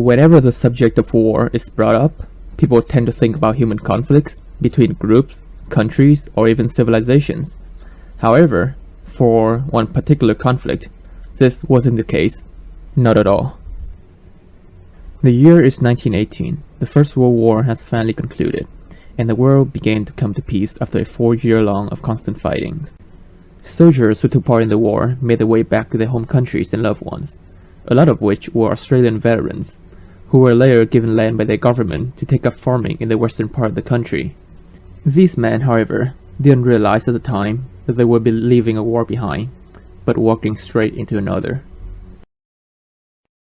Whenever the subject of war is brought up, people tend to think about human conflicts between groups, countries, or even civilizations. However, for one particular conflict, this wasn't the case. Not at all. The year is 1918. The First World War has finally concluded, and the world began to come to peace after a 4-year-long of constant fighting. Soldiers who took part in the war made their way back to their home countries and loved ones, a lot of which were Australian veterans, who were later given land by their government to take up farming in the western part of the country. These men, however, didn't realize at the time that they would be leaving a war behind, but walking straight into another.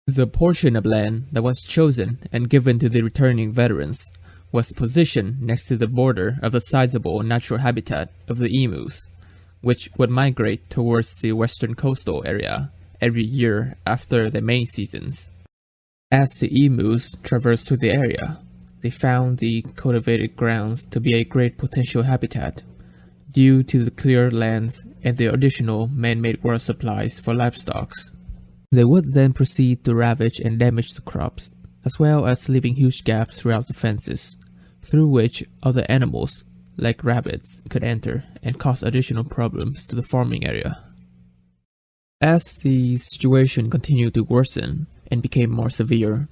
The portion of land that was chosen and given to the returning veterans was positioned next to the border of the sizable natural habitat of the emus, which would migrate towards the western coastal area every year after the main seasons. As the emus traversed through the area, they found the cultivated grounds to be a great potential habitat, due to the cleared lands and the additional man-made water supplies for livestock. They would then proceed to ravage and damage the crops, as well as leaving huge gaps throughout the fences, through which other animals, like rabbits, could enter and cause additional problems to the farming area. As the situation continued to worsen and became more severe,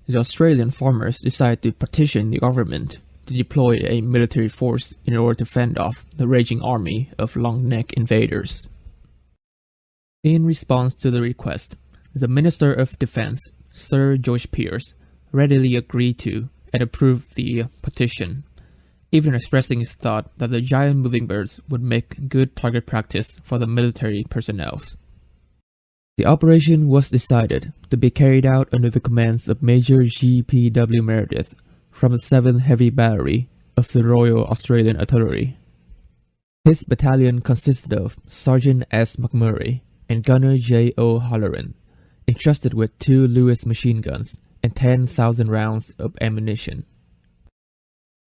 the Australian farmers decided to petition the government to deploy a military force in order to fend off the raging army of long-necked invaders. In response to the request, the Minister of Defense, Sir George Pearce, readily agreed to and approved the petition, even expressing his thought that the giant moving birds would make good target practice for the military personnel. The operation was decided to be carried out under the commands of Major G.P.W. Meredith from the 7th Heavy Battery of the Royal Australian Artillery. His battalion consisted of Sergeant S. McMurray and Gunner J. O. Halloran, entrusted with 2 Lewis machine guns and 10,000 rounds of ammunition.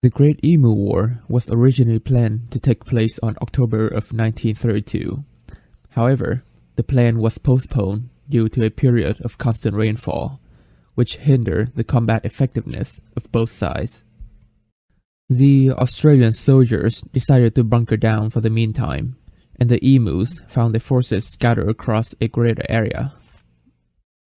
The Great Emu War was originally planned to take place on October of 1932. However, the plan was postponed due to a period of constant rainfall, which hindered the combat effectiveness of both sides. The Australian soldiers decided to bunker down for the meantime, and the emus found their forces scattered across a greater area.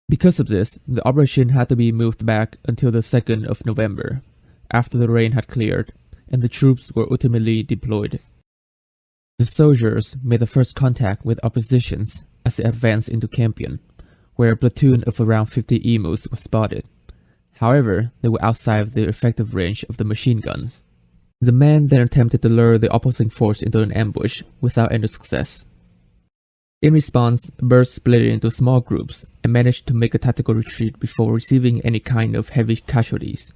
Because of this, the operation had to be moved back until the 2nd of November, after the rain had cleared and the troops were ultimately deployed. The soldiers made the first contact with oppositions as they advanced into Campion, where a platoon of around 50 emus was spotted. However, they were outside of the effective range of the machine guns. The men then attempted to lure the opposing force into an ambush without any success. In response, the birds split into small groups and managed to make a tactical retreat before receiving any kind of heavy casualties.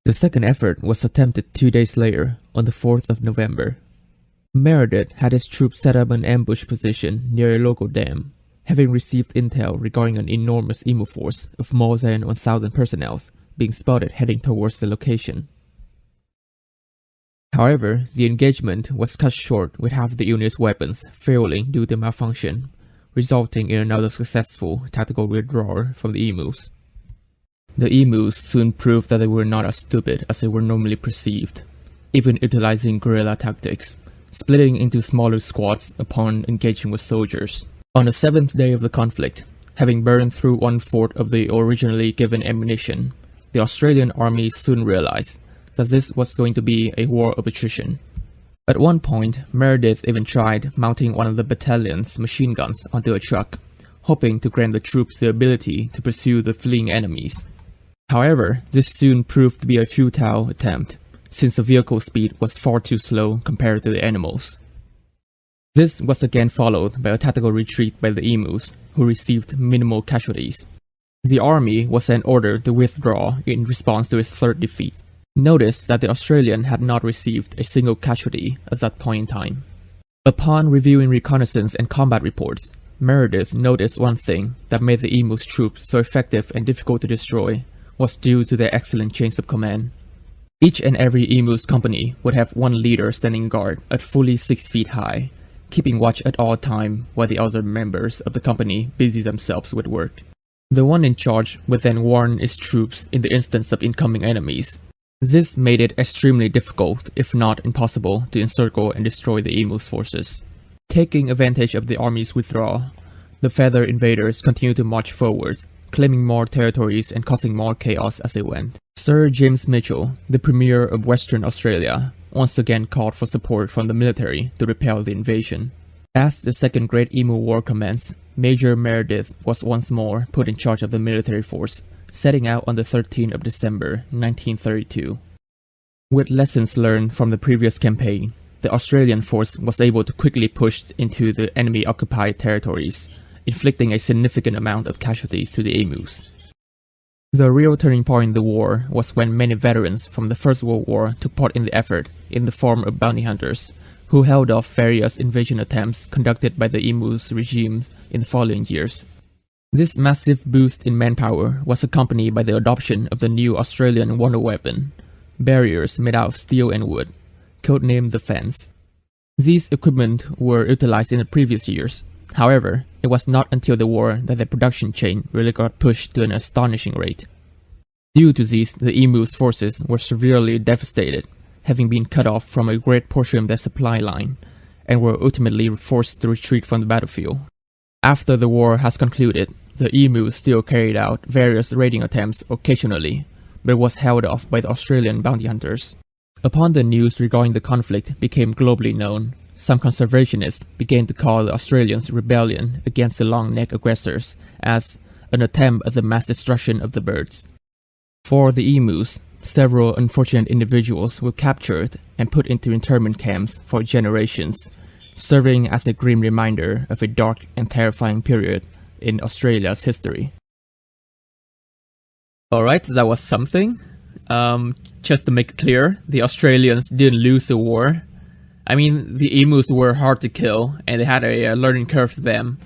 The second effort was attempted 2 days later, on the 4th of November. Meredith had his troops set up an ambush position near a local dam, having received intel regarding an enormous emu force of more than 1,000 personnel being spotted heading towards the location. However, the engagement was cut short with half the unit's weapons failing due to malfunction, resulting in another successful tactical withdrawal from the emus. The emus soon proved that they were not as stupid as they were normally perceived, even utilizing guerrilla tactics, splitting into smaller squads upon engaging with soldiers. On the 7th day of the conflict, having burned through 1/4 of the originally given ammunition, the Australian army soon realized that this was going to be a war of attrition. At one point, Meredith even tried mounting one of the battalion's machine guns onto a truck, hoping to grant the troops the ability to pursue the fleeing enemies. However, this soon proved to be a futile attempt, since the vehicle speed was far too slow compared to the animals. This was again followed by a tactical retreat by the emus, who received minimal casualties. The army was then ordered to withdraw in response to its third defeat. Notice that the Australian had not received a single casualty at that point in time. Upon reviewing reconnaissance and combat reports, Meredith noticed one thing that made the emus troops so effective and difficult to destroy was due to their excellent chains of command. Each and every emus company would have one leader standing guard at fully 6 feet high, keeping watch at all time while the other members of the company busy themselves with work. The one in charge would then warn its troops in the instance of incoming enemies. This made it extremely difficult, if not impossible, to encircle and destroy the emu's forces. Taking advantage of the army's withdrawal, the Feather invaders continued to march forwards, claiming more territories and causing more chaos as they went. Sir James Mitchell, the Premier of Western Australia, once again called for support from the military to repel the invasion. As the Second Great Emu War commenced, Major Meredith was once more put in charge of the military force, setting out on the 13th of December 1932. With lessons learned from the previous campaign, the Australian force was able to quickly push into the enemy-occupied territories, inflicting a significant amount of casualties to the emus. The real turning point in the war was when many veterans from the First World War took part in the effort in the form of bounty hunters, who held off various invasion attempts conducted by the emus' regimes in the following years. This massive boost in manpower was accompanied by the adoption of the new Australian wonder weapon, barriers made out of steel and wood, codenamed the Fence. These equipment were utilized in the previous years. However, it was not until the war that the production chain really got pushed to an astonishing rate. Due to these, the emu's forces were severely devastated, having been cut off from a great portion of their supply line, and were ultimately forced to retreat from the battlefield. After the war has concluded, the emus still carried out various raiding attempts occasionally, but was held off by the Australian bounty hunters. Upon the news regarding the conflict became globally known, some conservationists began to call the Australians' rebellion against the long-necked aggressors as an attempt at the mass destruction of the birds. For the emus, several unfortunate individuals were captured and put into internment camps for generations, serving as a grim reminder of a dark and terrifying period in Australia's history. Alright, that was something. Just to make it clear, the Australians didn't lose the war. I mean, the emus were hard to kill, and they had a learning curve to them,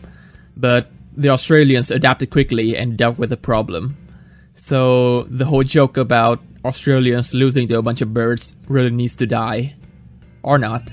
but the Australians adapted quickly and dealt with the problem. So the whole joke about Australians losing to a bunch of birds really needs to die. Or not.